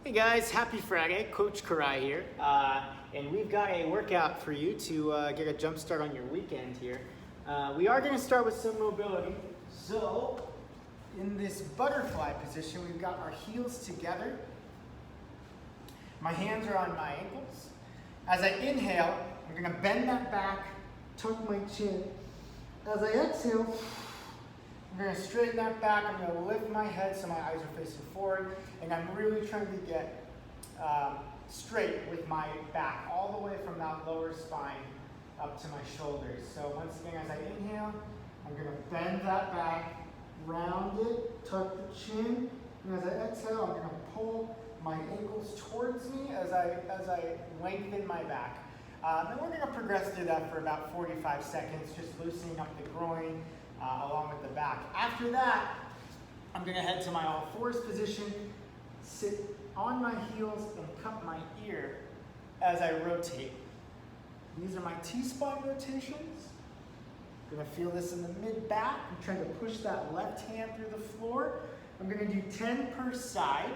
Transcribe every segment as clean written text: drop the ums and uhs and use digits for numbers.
Hey guys, happy Friday. Coach Koray here. And we've got a workout for you to get a jump start on your weekend here. We are going to start with some mobility. So, in this butterfly position, we've got our heels together. My hands are on my ankles. As I inhale, I'm going to bend that back, tuck my chin. As I exhale, I'm going to straighten that back. I'm going to lift my head so my eyes are facing forward. And I'm really trying to get straight with my back, all the way from that lower spine up to my shoulders. So once again, as I inhale, I'm going to bend that back, round it, tuck the chin. And as I exhale, I'm going to pull my ankles towards me as I lengthen my back. And we're going to progress through that for about 45 seconds, just loosening up the groin along with the back. After that, I'm going to head to my all fours position, sit on my heels and cup my ear as I rotate. These are my T-spine rotations. I'm going to feel this in the mid-back. I'm trying to push that left hand through the floor. I'm going to do 10 per side.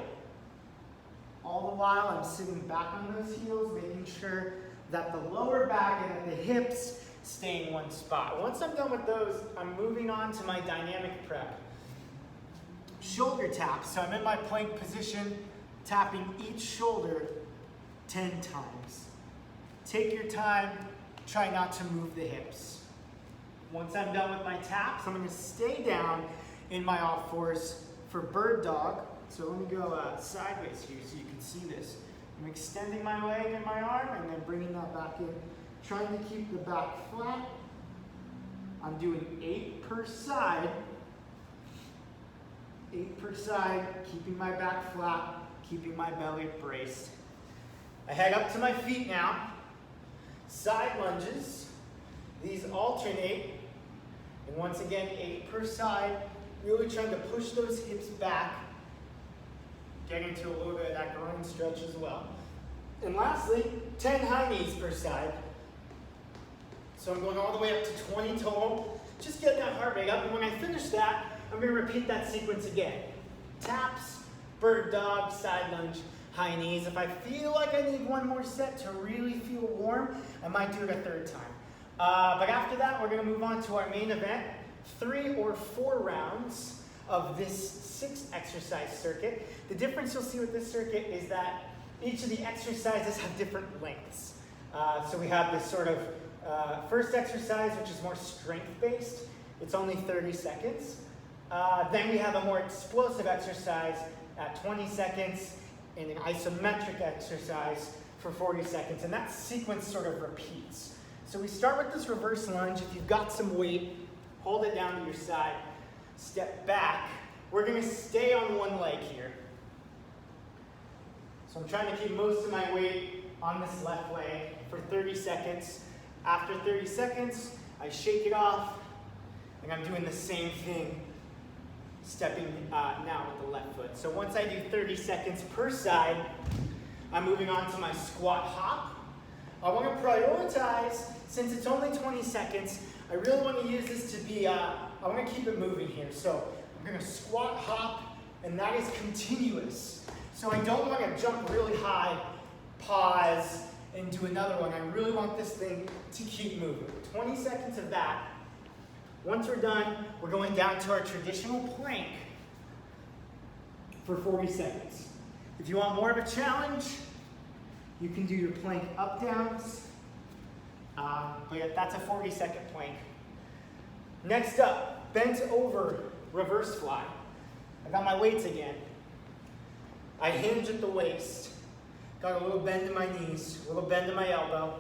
All the while I'm sitting back on those heels, making sure that the lower back and that the hips stay in one spot. Once I'm done with those, I'm moving on to my dynamic prep. Shoulder taps. So I'm in my plank position, tapping each shoulder 10 times. Take your time, try not to move the hips. Once I'm done with my taps, I'm going to stay down in my all fours for bird dog. So let me go sideways here so you can see this. I'm extending my leg and my arm and then bringing that back in. Trying to keep the back flat. I'm doing 8 per side. 8 per side, keeping my back flat, keeping my belly braced. I head up to my feet now. Side lunges. These alternate. And once again, 8 per side. Really trying to push those hips back. Getting to a little bit of that groin stretch as well. And lastly, 10 high knees per side. So I'm going all the way up to 20 total. Just get that heart rate up. And when I finish that, I'm going to repeat that sequence again. Taps, bird dog, side lunge, high knees. If I feel like I need one more set to really feel warm, I might do it a third time. But after that, we're going to move on to our main event. 3 or 4 rounds of this 6 exercise circuit. The difference you'll see with this circuit is that each of the exercises have different lengths. So we have this sort of first exercise, which is more strength-based. It's only 30 seconds. Then we have a more explosive exercise at 20 seconds and an isometric exercise for 40 seconds. And that sequence sort of repeats. So we start with this reverse lunge. If you've got some weight, hold it down to your side. Step back. We're going to stay on one leg here. So I'm trying to keep most of my weight on this left leg for 30 seconds. After 30 seconds, I shake it off, and I'm doing the same thing, stepping now with the left foot. So once I do 30 seconds per side, I'm moving on to my squat hop. I want to prioritize, since it's only 20 seconds, I really want to use this to be, I want to keep it moving here. So I'm going to squat hop, and that is continuous. So I don't want to jump really high, pause, and do another one. I really want this thing to keep moving. 20 seconds of that. Once we're done, we're going down to our traditional plank for 40 seconds. If you want more of a challenge, you can do your plank up downs, but that's a 40-second plank. Next up, bent over reverse fly. I got my weights again. I hinge at the waist. Got a little bend in my knees, a little bend in my elbow,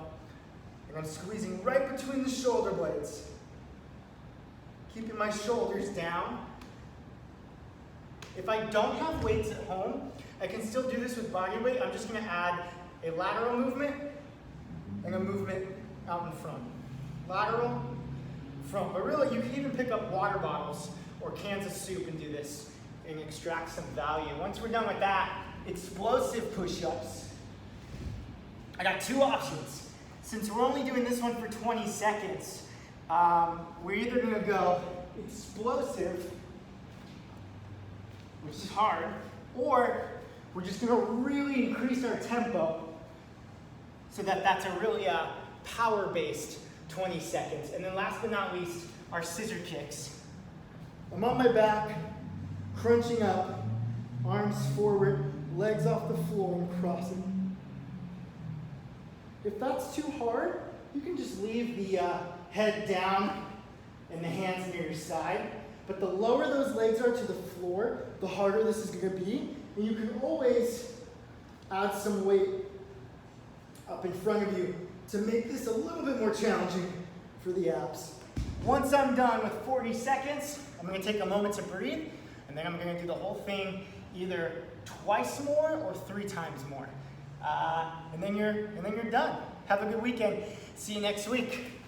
and I'm squeezing right between the shoulder blades. Keeping my shoulders down. If I don't have weights at home, I can still do this with body weight. I'm just going to add a lateral movement and a movement out in front. Lateral, front. But really, you can even pick up water bottles or cans of soup and do this and extract some value. Once we're done with that, explosive push-ups. I got 2 options. Since we're only doing this one for 20 seconds, we're either going to go explosive, which is hard, or We're just gonna really increase our tempo so that that's a really power-based 20 seconds. And then last but not least, our scissor kicks. I'm on my back, crunching up, arms forward, legs off the floor and crossing. If that's too hard, you can just leave the head down and the hands near your side. But the lower those legs are to the floor, the harder this is gonna be. And you can always add some weight up in front of you to make this a little bit more challenging for the abs. Once I'm done with 40 seconds, I'm gonna take a moment to breathe, and then I'm gonna do the whole thing either twice more or 3 times more. And then you're done. Have a good weekend. See you next week.